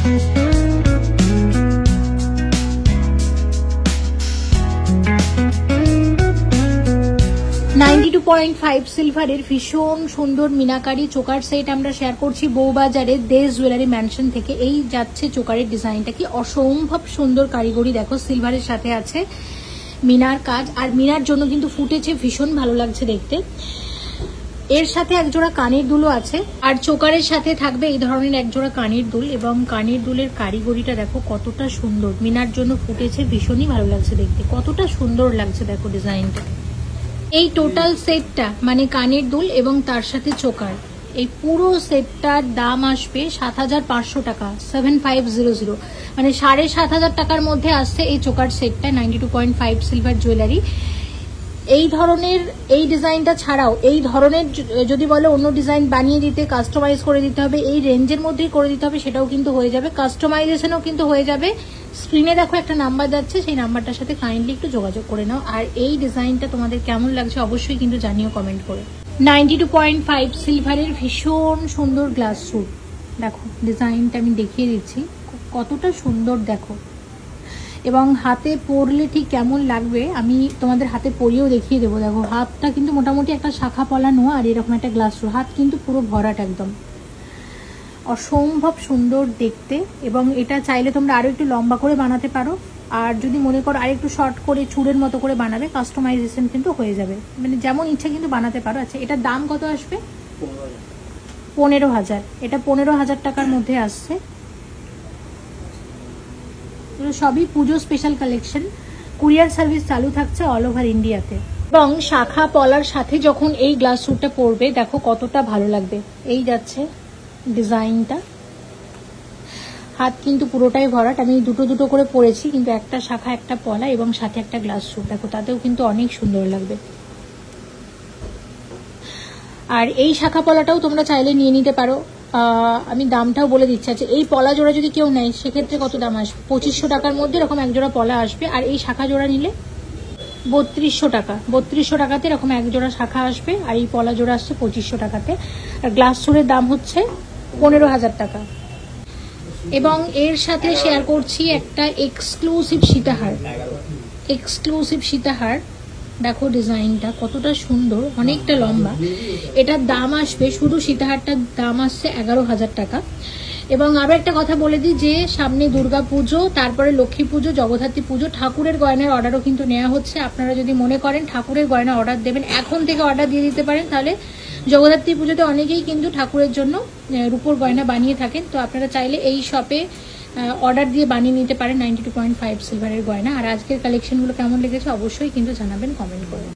92.5 সিলভারের ভীষণ সুন্দর মিনাকারি চোকার সেট আমরা শেয়ার করছি বউবাজারের দেশ জুয়েলারি ম্যানশন থেকে। এই যাচ্ছে চোকারের ডিজাইনটা কি অসম্ভব সুন্দর কারিগরি, দেখো সিলভারের সাথে আছে মিনার কাজ, আর মিনার জন্য কিন্তু ফুটেছে, ভীষণ ভালো লাগছে দেখতে। এর সাথে একজোড়া কানের দুলও আছে, আর চোকারের সাথে থাকবে এই ধরনের একজোড়া কানের দুল, এবং কানের দুলের কারিগরিটা দেখো কতটা সুন্দর, মিনার জন্য ফুটেছে, ভীষণই ভালো লাগছে দেখতে, কতটা সুন্দর লাগছে দেখো ডিজাইনটা। এই টোটাল সেটটা মানে কানের দুল এবং তার সাথে চোকার, এই পুরো সেটটার দাম আসবে 7,500 টাকা, 7500, মানে 7,500 টাকার মধ্যে আসছে এই চোকার সেটটা 92.5 সিলভার জুয়েলারি। এই ধরনের এই ডিজাইনটা ছাড়াও এই ধরনের যদি বলো অন্য ডিজাইন বানিয়ে দিতে, কাস্টমাইজ করে দিতে হবে, এই রেঞ্জের মধ্যেই করে দিতে হবে, সেটাও কিন্তু হয়ে যাবে, কাস্টমাইজেশনও কিন্তু হয়ে যাবে। স্ক্রিনে দেখো একটা নাম্বার যাচ্ছে, সেই নাম্বারটার সাথে কাইন্ডলি একটু যোগাযোগ করে নাও। আর এই ডিজাইনটা তোমাদের কেমন লাগছে অবশ্যই কিন্তু জানিও কমেন্ট করে। 92.5 সিলভারের ভীষণ সুন্দর গ্লাস স্যুট, দেখো ডিজাইনটা আমি দেখিয়ে দিচ্ছি কতটা সুন্দর দেখো, এবং হাতে পরলে ঠিক কেমন লাগবে আমি তোমাদের হাতে পরিয়েও দেখিয়ে দেবো। দেখো হাতটা কিন্তু মোটামুটি একটা শাখা পলানো, আর এরকম একটা গ্লাস স্যুট, হাত কিন্তু পুরো ভরাট একদম, অসম্ভব সুন্দর দেখতে। এবং এটা চাইলে তোমরা আরো একটু লম্বা করে বানাতে পারো, আর যদি মনে করো আর একটু শর্ট করে চুড়ের মতো করে বানাবে, কাস্টমাইজেশন কিন্তু হয়ে যাবে, মানে যেমন ইচ্ছা কিন্তু বানাতে পারো। আচ্ছা, এটার দাম কত আসবে? 15,000। এটা 15,000 টাকার মধ্যে আসছে। সবই পুজো স্পেশাল কালেকশন, কুরিয়ার সার্ভিস চালু থাকছে অল ওভার ইন্ডিয়াতে। এবং শাখা পলার সাথে যখন এই গ্লাস স্যুটটা পরবে দেখো কতটা ভালো লাগবে। এই যাচ্ছে ডিজাইনটা, হাত কিন্তু পুরোটাই ভরাট, আমি দুটো দুটো করে পরেছি, কিন্তু একটা শাখা একটা পলা এবং সাথে একটা গ্লাস স্যুট, দেখো তাতেও কিন্তু অনেক সুন্দর লাগবে। আর এই শাখা পলাটাও তোমরা চাইলে নিয়ে নিতে পারো, আমি দামটাও বলে দিচ্ছি। আছে এই পলা জোড়া যদি কেউ নেয় সেক্ষেত্রে কত দাম আসবে? 2500 টাকার মধ্যে এরকম এক জোড়া পলা আসবে, আর এই শাখা জোড়া নিলে 3200 টাকা। 3200 টাকাতে এরকম এক জোড়া শাখা আসবে, আর এই পলা জোড়া আসছে 2500 টাকাতে। আর গ্লাস স্যুটের দাম হচ্ছে 15,000 টাকা। এবং এর সাথে শেয়ার করছি একটা এক্সক্লুসিভ সীতাহার, এক্সক্লুসিভ সীতাহার, দেখো ডিজাইনটা কতটা সুন্দর, অনেকটা লম্বা। এটার দাম আসবে, শুধু সীতাহারটার দাম আসছে 11,000 টাকা। এবং আরো একটা কথা বলে দিই যে সামনে দুর্গা পুজো, তারপরে লক্ষ্মী পুজো, জগদ্ধাত্রী পুজো, ঠাকুরের গয়নার অর্ডারও কিন্তু নেওয়া হচ্ছে। আপনারা যদি মনে করেন ঠাকুরের গয়না অর্ডার দেবেন, এখন থেকে অর্ডার দিয়ে দিতে পারেন, তাহলে জগদ্ধাত্রী পুজোতে অনেকেই কিন্তু ঠাকুরের জন্য রূপোর গয়না বানিয়ে থাকেন, তো আপনারা চাইলে এই শপে অর্ডার দিয়ে বানিয়ে নিতে পারেন 92.5 সিলভারের গয়না। আর আজকের কালেকশনগুলো কেমন লেগেছে অবশ্যই কিন্তু জানাবেন কমেন্ট করে।